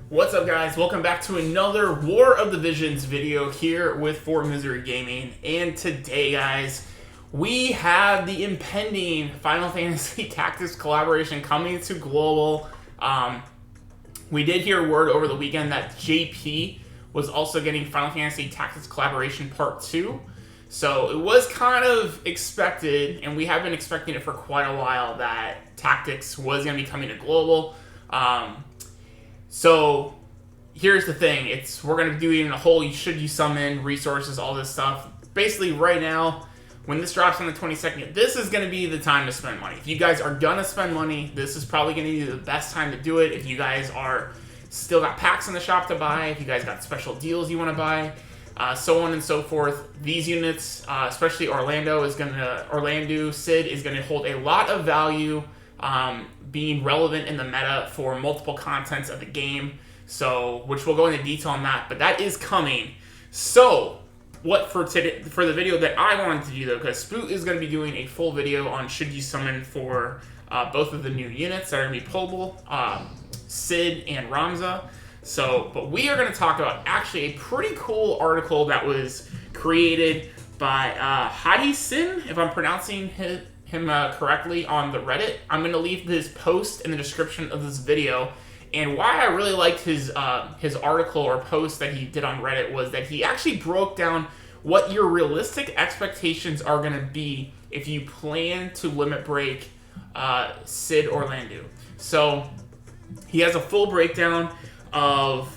What's up, guys? Welcome back to another War of the Visions video here with For Misery Gaming. And today, guys, we have the impending Final Fantasy Tactics collaboration coming to global. We did hear word over the weekend that JP was also getting Final Fantasy Tactics Collaboration Part 2. So it was kind of expected, and we have been expecting it for quite a while, that Tactics was going to be coming to global. So here's the thing, we're going to be doing a whole should you summon, resources, all this stuff. Basically right now, when this drops on the 22nd, this is going to be the time to spend money. If you guys are going to spend money, this is probably going to be the best time to do it. If you guys are still got packs in the shop to buy, if you guys got special deals you want to buy, so on and so forth. These units, especially Orlandeau, Sid is going to hold a lot of value, being relevant in the meta for multiple contents of the game. So, which we'll go into detail on that, but that is coming. So, what for today, for the video that I wanted to do though, because Spoot is going to be doing a full video on should you summon for both of the new units that are going to be playable, Sid and Ramza. So, but we are going to talk about actually a pretty cool article that was created by Hadi Sin, if I'm pronouncing him correctly, on the Reddit. I'm going to leave his post in the description of this video. And why I really liked his article or post that he did on Reddit was that he actually broke down what your realistic expectations are going to be if you plan to limit break Sid Orlandeau. So he has a full breakdown of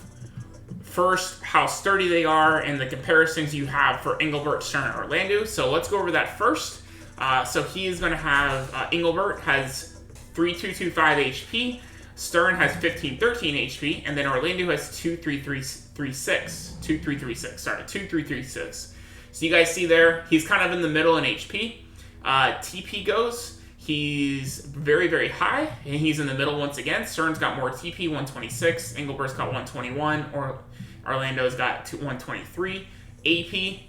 first how sturdy they are and the comparisons you have for Engelbert, Stern, and Orlandeau. So let's go over that first. So he is going to have Engelbert has 3225 HP. Stern has 1513 HP, and then Orlandeau has 2336. So you guys see there, he's kind of in the middle in HP. TP goes, he's very, very high, and he's in the middle once again. Stern's got more TP, 126. Engelbert's got 121, or Orlandeau's got 123. AP,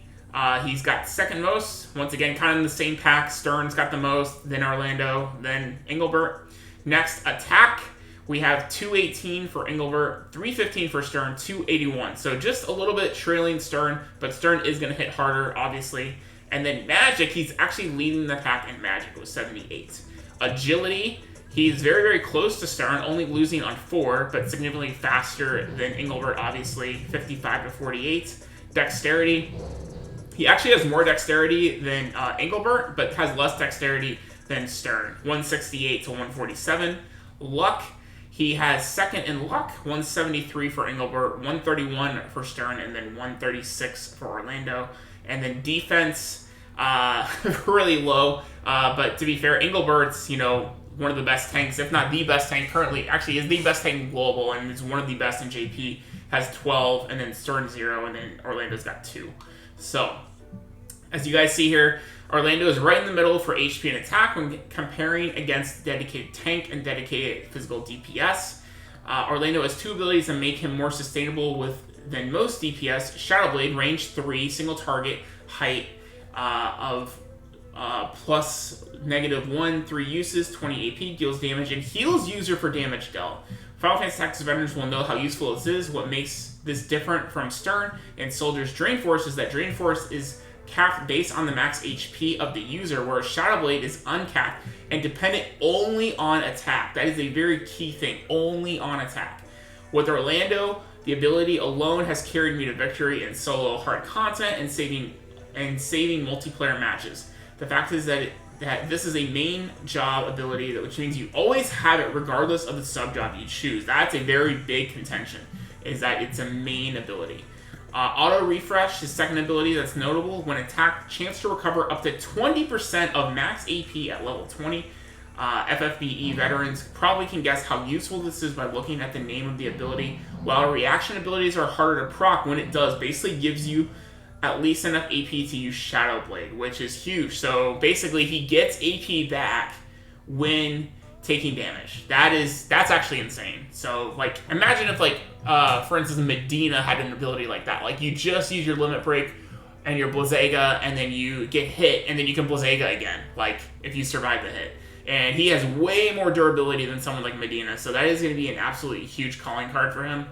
he's got second most. Once again, kind of in the same pack. Stern's got the most, then Orlandeau, then Engelbert. Next, attack. We have 218 for Engelbert, 315 for Stern, 281. So just a little bit trailing Stern, but Stern is going to hit harder, obviously. And then Magic, he's actually leading the pack in Magic with 78. Agility, he's very, very close to Stern, only losing on 4, but significantly faster than Engelbert, obviously, 55 to 48. Dexterity, he actually has more dexterity than Engelbert, but has less dexterity than Stern, 168 to 147. Luck, he has second in luck, 173 for Engelbert, 131 for Stern, and then 136 for Orlandeau. And then defense, really low. But to be fair, Engelbert's, one of the best tanks, if not the best tank currently. Actually, is the best tank in global, and is one of the best in JP. Has 12, and then Stern 0, and then Orlandeau's got 2. So, as you guys see here, Orlandeau is right in the middle for HP and attack when comparing against dedicated tank and dedicated physical DPS. Orlandeau has 2 abilities that make him more sustainable than most DPS. Shadow Blade, range 3, single target, height of plus -1, 3 uses, 20 AP, deals damage, and heals user for damage dealt. Final Fantasy Tactics veterans will know how useful this is. What makes this different from Stern and Soldier's Drain Force is that Drain Force is capped based on the max HP of the user, whereas Shadow Blade is uncapped and dependent only on attack. That is a very key thing, only on attack. With Orlandeau, the ability alone has carried me to victory in solo hard content and saving multiplayer matches. The fact is that this is a main job ability, which means you always have it regardless of the sub job you choose. That's a very big contention, is that it's a main ability. Auto Refresh, his second ability that's notable. When attacked, chance to recover up to 20% of max AP at level 20. FFBE veterans probably can guess how useful this is by looking at the name of the ability. While reaction abilities are harder to proc, when it does, basically gives you at least enough AP to use Shadow Blade, which is huge. So basically, he gets AP back when taking damage. That's actually insane. So, imagine if, for instance, Medina had an ability like that. You just use your limit break and your Blazega, and then you get hit, and then you can Blazega again, if you survive the hit. And he has way more durability than someone like Medina, so that is going to be an absolutely huge calling card for him.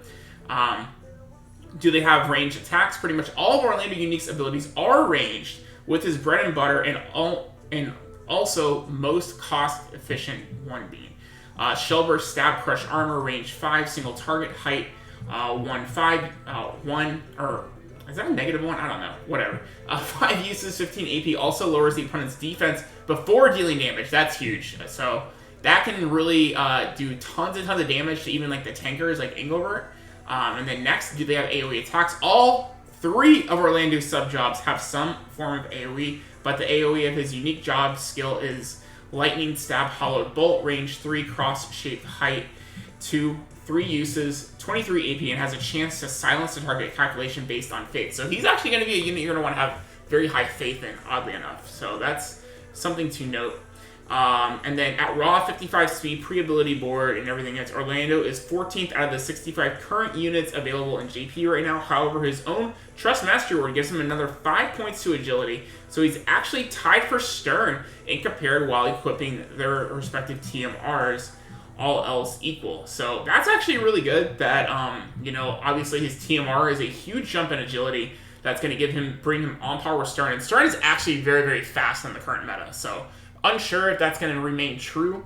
Do they have ranged attacks? Pretty much all of Orlando Unique's abilities are ranged, with his bread and butter and also most cost-efficient one being. Shellburst, Stab, Crush Armor, range 5, single target, height 1/5, 1, or is that a -1? I don't know. Whatever. 5 uses, 15 AP, also lowers the opponent's defense before dealing damage. That's huge. So that can really do tons and tons of damage to even like the tankers like Engelbert. And then next, do they have AoE attacks? All 3 of Orlando's sub-jobs have some form of AoE, but the AoE of his unique job skill is Lightning, Stab, Hollowed Bolt, range 3, cross-shaped, height 2, 3 uses, 23 AP, and has a chance to silence the target calculation based on faith. So he's actually going to be a unit you're going to want to have very high faith in, oddly enough. So that's something to note. And then at raw 55 speed, pre-ability board, and everything else, Orlando is 14th out of the 65 current units available in JP right now. However, his own Trust Mastery Award gives him another 5 points to agility. So he's actually tied for Stern and compared while equipping their respective TMRs, all else equal. So that's actually really good that, you know, obviously his TMR is a huge jump in agility. That's going to bring him on par with Stern. And Stern is actually very, very fast in the current meta. So unsure if that's going to remain true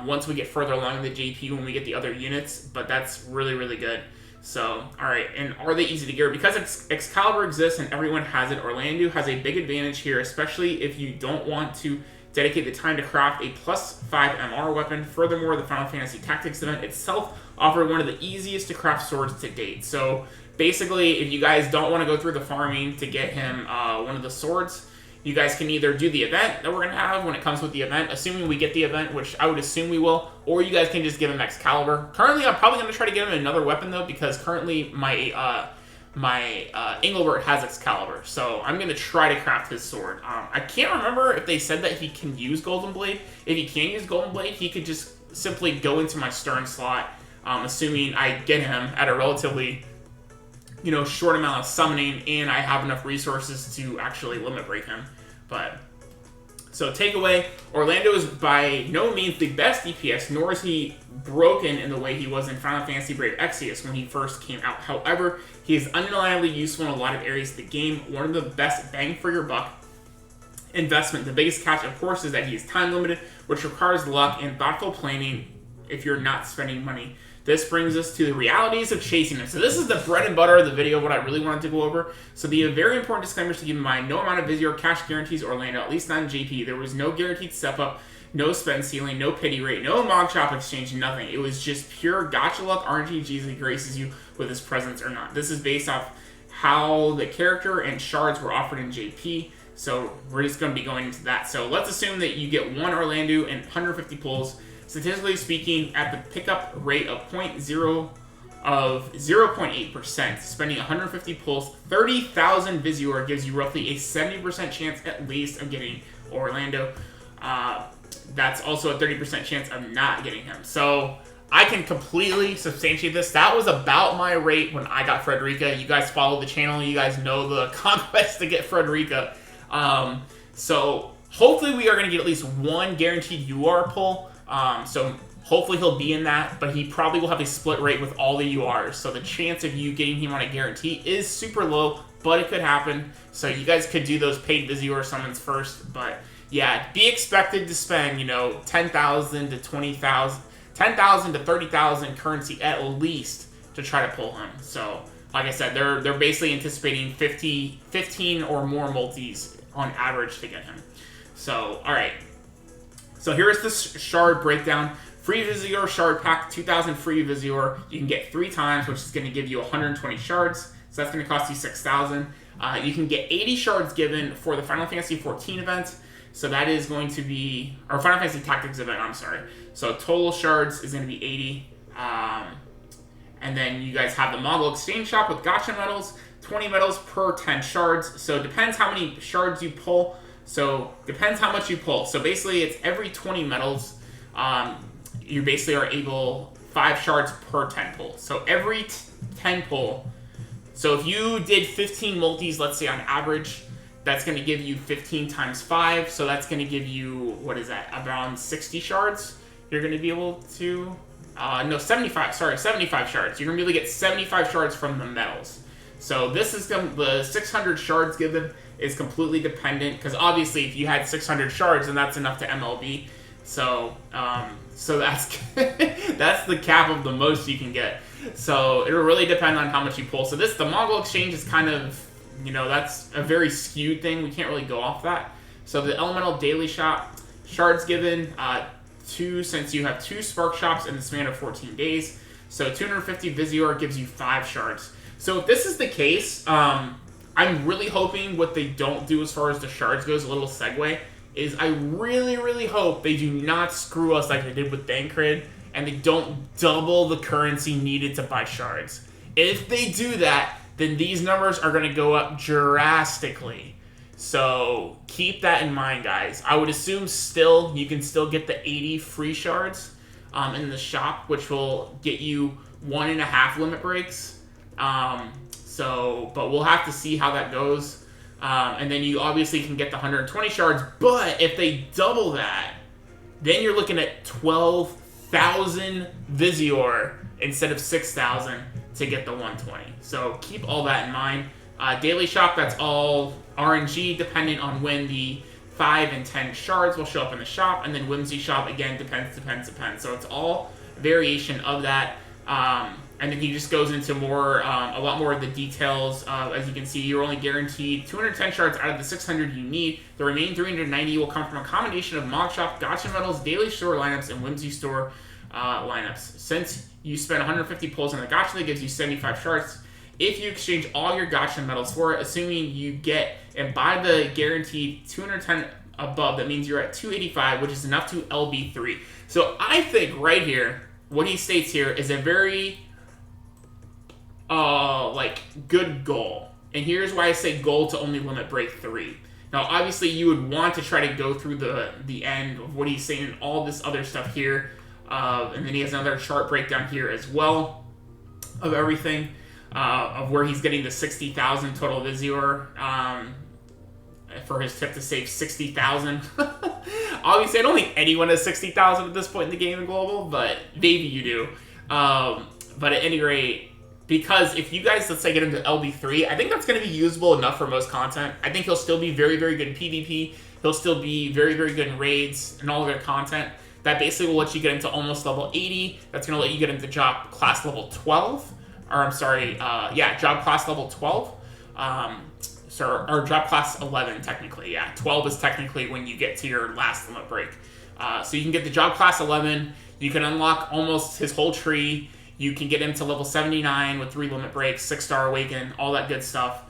once we get further along in the JP when we get the other units, but that's really, really good. So, alright, and are they easy to gear? Because Excalibur exists and everyone has it, Orlando has a big advantage here, especially if you don't want to dedicate the time to craft a +5 MR weapon. Furthermore, the Final Fantasy Tactics event itself offered one of the easiest to craft swords to date. So, basically, if you guys don't want to go through the farming to get him one of the swords, you guys can either do the event that we're going to have when it comes with the event, assuming we get the event, which I would assume we will, or you guys can just give him Excalibur. Currently, I'm probably going to try to give him another weapon, though, because currently my Engelbert has Excalibur, so I'm going to try to craft his sword. I can't remember if they said that he can use Golden Blade. If he can use Golden Blade, he could just simply go into my Stern slot, assuming I get him at a relatively, you know, short amount of summoning, and I have enough resources to actually limit break him. But so takeaway, Orlando is by no means the best DPS, nor is he broken in the way he was in Final Fantasy Brave Exvius when he first came out. However, he is undeniably useful in a lot of areas of the game. One of the best bang for your buck investment. The biggest catch, of course, is that he is time limited, which requires luck and thoughtful planning if you're not spending money. This brings us to the realities of chasing him. So this is the bread and butter of the video, what I really wanted to go over. So the very important disclaimers to keep in mind: no amount of Vizier cash guarantees Orlando, at least not in JP. There was no guaranteed step up, no spend ceiling, no pity rate, no mog shop exchange, nothing. It was just pure gotcha luck RNG that graces you with his presence or not. This is based off how the character and shards were offered in JP. So we're just going to be going into that. So let's assume that you get 1 Orlando and 150 pulls. Statistically speaking, at the pickup rate of 0.8%, spending 150 pulls, 30,000 Vizier gives you roughly a 70% chance at least of getting Orlando. That's also a 30% chance of not getting him. So I can completely substantiate this. That was about my rate when I got Frederica. You guys follow the channel. You guys know the conquest to get Frederica. So hopefully we are going to get at least 1 guaranteed UR pull. So hopefully he'll be in that, but he probably will have a split rate with all the URs. So the chance of you getting him on a guarantee is super low, but it could happen. So you guys could do those paid Vizier summons first. But yeah, be expected to spend, you know, 10,000 to 20,000, 10,000 to 30,000 currency at least to try to pull him. So like I said, they're basically anticipating 15 or more multis on average to get him. So, all right. So here's the shard breakdown. Free Vizier shard pack, 2,000 free Vizier. You can get 3 times, which is going to give you 120 shards. So that's going to cost you 6,000. You can get 80 shards given for the Final Fantasy 14 event. So that is going to be, or Final Fantasy Tactics event, I'm sorry. So total shards is going to be 80. And then you guys have the model exchange shop with gacha medals, 20 medals per 10 shards. So it depends how many shards you pull. So depends how much you pull. So basically it's every 20 medals, you basically are able 5 shards per 10 pull. So every 10 pull. So if you did 15 multis, let's say on average, That's going to give you 15 times 5, so that's going to give you, what is that, around 60 shards? You're going to be able to, no, 75 shards. You're going to be able to get 75 shards from the metals. So this is the 600 shards given is completely dependent, because obviously if you had 600 shards, then that's enough to MLB. So that's that's the cap of the most you can get. So it'll really depend on how much you pull. So the Mongol exchange is kind of, you know, that's a very skewed thing. We can't really go off that. So the elemental daily shop, shards given, 2, since you have 2 spark shops in the span of 14 days. So 250 Visior gives you 5 shards. So if this is the case, I'm really hoping what they don't do as far as the shards goes, a little segue, is I really, really hope they do not screw us like they did with Bankrid, and they don't double the currency needed to buy shards. If they do that, then these numbers are going to go up drastically. So keep that in mind, guys. I would assume still you can still get the 80 free shards in the shop, which will get you 1.5 limit breaks. But we'll have to see how that goes. And then you obviously can get the 120 shards, but if they double that, then you're looking at 12,000 Visior instead of 6,000 to get the 120. So keep all that in mind. Daily shop, that's all RNG, dependent on when the 5 and 10 shards will show up in the shop. And then Whimsy shop, again, depends. So it's all variation of that. And then he just goes into more, a lot more of the details. As you can see, you're only guaranteed 210 shards out of the 600 you need. The remaining 390 will come from a combination of Mog Shop, Gotcha Metals, Daily Store lineups, and Whimsy Store lineups. Since you spend 150 pulls on the Gotcha, that gives you 75 shards. If you exchange all your Gotcha Metals for it, assuming you get and buy the guaranteed 210 above, that means you're at 285, which is enough to LB3. So I think right here, what he states here is a very good goal. And here's why I say goal to only limit break 3. Now, obviously, you would want to try to go through the end of what he's saying and all this other stuff here. And then he has another chart breakdown here as well of everything, of where he's getting the 60,000 total Visior for his tip to save 60,000. Obviously, I don't think anyone has 60,000 at this point in the game in Global, but maybe you do. But at any rate, because if you guys, let's say, get into LB3, I think that's going to be usable enough for most content. I think he'll still be very, very good in PvP. He'll still be very, very good in raids and all of their content. That basically will let you get into almost level 80. That's going to let you get into job class level 12. Or, I'm sorry, job class level 12. Or job class 11, technically. Yeah, 12 is technically when you get to your last limit break. So you can get the job class 11. You can unlock almost his whole tree. You can get him to level 79 with 3 limit breaks, 6-star awaken, all that good stuff.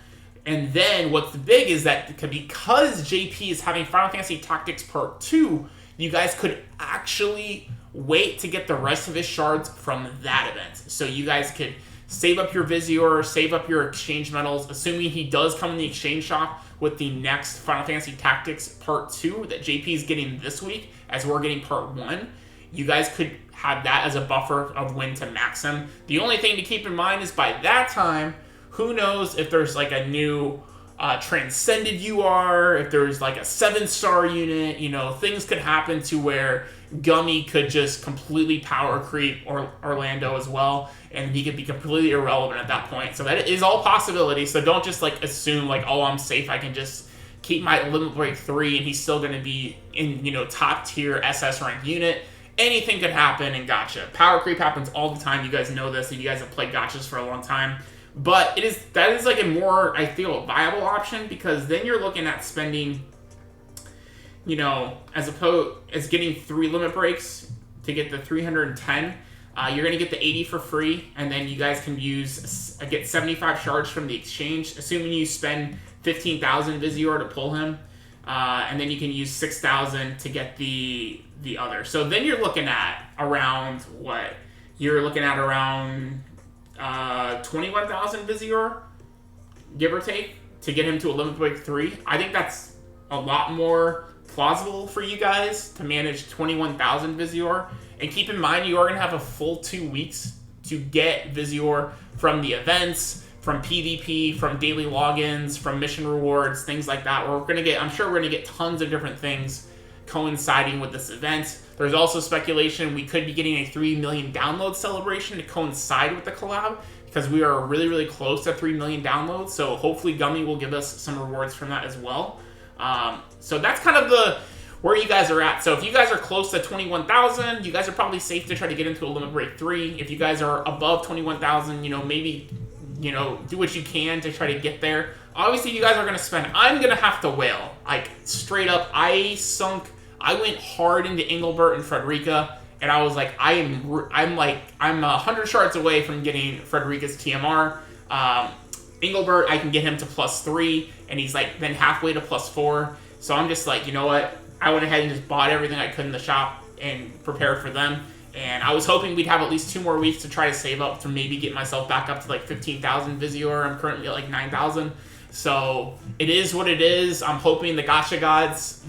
And then what's big is that because JP is having Final Fantasy Tactics Part 2, you guys could actually wait to get the rest of his shards from that event. So you guys could save up your Visior, save up your exchange metals, assuming he does come in the exchange shop with the next Final Fantasy Tactics Part 2 that JP is getting this week, as we're getting Part 1. You guys could have that as a buffer of when to max him. The only thing to keep in mind is by that time, who knows if there's like a new Transcended UR, if there's like a 7-star unit, you know, things could happen to where Gummy could just completely power creep Orlandeau as well, and he could be completely irrelevant at that point. So that is all possibility. So don't just like assume like, oh, I'm safe, I can just keep my limit break 3 and he's still going to be in, you know, top tier SS rank unit. Anything could happen in Gacha. Power creep happens all the time. You guys know this, and you guys have played Gachas for a long time. But that is like a more, I feel, viable option, because then you're looking at spending, you know, as getting 3 limit breaks to get the 310. You're going to get the 80 for free, and then you guys can get 75 shards from the exchange, assuming you spend 15,000 Visior to pull him. And then you can use 6,000 to get the other. So then you're looking at around what? You're looking at around 21,000 Visior, give or take, to get him to a limit break 3. I think that's a lot more plausible for you guys to manage 21,000 Visior. And keep in mind, you are going to have a full 2 weeks to get Visior from the events, from PvP, from daily logins, from mission rewards, things like that. I'm sure we're gonna get tons of different things coinciding with this event. There's also speculation we could be getting a 3 million download celebration to coincide with the collab, because we are really, really close to 3 million downloads. So hopefully Gummy will give us some rewards from that as well. So that's kind of where you guys are at. So if you guys are close to 21,000, you guys are probably safe to try to get into a limit break 3. If you guys are above 21,000, maybe, do what you can to try to get there. Obviously, you guys are going to spend. I'm going to have to whale. Like, straight up, I went hard into Engelbert and Frederica, and I was like, I'm 100 shards away from getting Frederica's TMR. Engelbert, I can get him to +3, and he's like then halfway to +4. So I'm just like, you know what? I went ahead and just bought everything I could in the shop and prepared for them. And I was hoping we'd have at least 2 more weeks to try to save up to maybe get myself back up to like 15,000 Visior. I'm currently at like 9,000. So it is what it is. I'm hoping the gacha gods,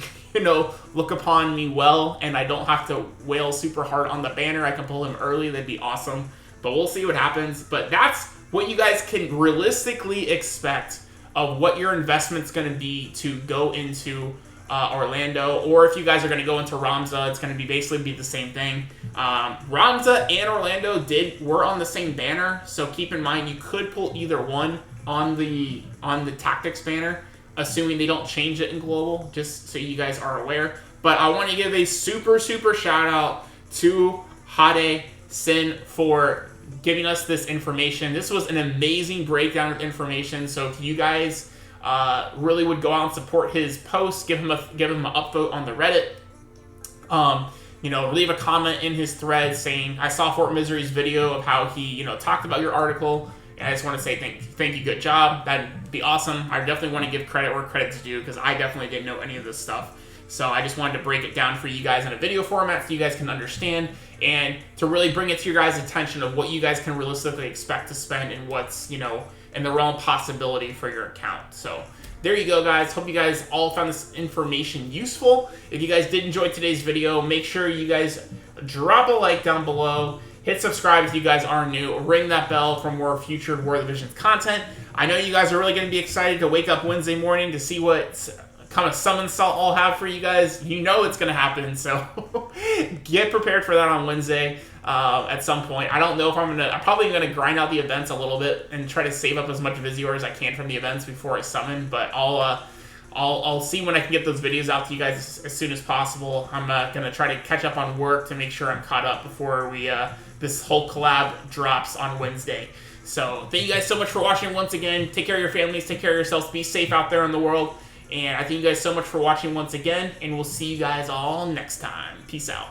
look upon me well, and I don't have to wail super hard on the banner. I can pull him early. That'd be awesome. But we'll see what happens. But that's what you guys can realistically expect of what your investment's going to be to go into Orlando. Or if you guys are going to go into Ramza, it's going to basically be the same thing. Ramza and Orlando were on the same banner, so keep in mind you could pull either one on the Tactics banner, assuming they don't change it in global, just so you guys are aware. But I want to give a super shout out to Hade Sin for giving us this information. This was an amazing breakdown of information. So if you guys really would go out and support his post, give him an upvote on the Reddit. Leave a comment in his thread saying, I saw Fort Misery's video of how he, talked about your article, and I just want to say thank you, good job. That'd be awesome. I definitely want to give credit where credit's due, because I definitely didn't know any of this stuff. So I just wanted to break it down for you guys in a video format so you guys can understand, and to really bring it to your guys' attention of what you guys can realistically expect to spend and what's, in the realm of possibility for your account. So there you go, guys. Hope you guys all found this information useful. If you guys did enjoy today's video, make sure you guys drop a like down below. Hit subscribe if you guys are new. Ring that bell for more future War of the Visions content. I know you guys are really going to be excited to wake up Wednesday morning to see what kind of summon salt I'll have for you guys. You know it's going to happen, so get prepared for that on Wednesday at some point. I don't know if I'm probably going to grind out the events a little bit and try to save up as much Visior as I can from the events before I summon, but I'll see when I can get those videos out to you guys as soon as possible. I'm going to try to catch up on work to make sure I'm caught up before this whole collab drops on Wednesday. So thank you guys so much for watching once again. Take care of your families. Take care of yourselves. Be safe out there in the world. And I thank you guys so much for watching once again. And we'll see you guys all next time. Peace out.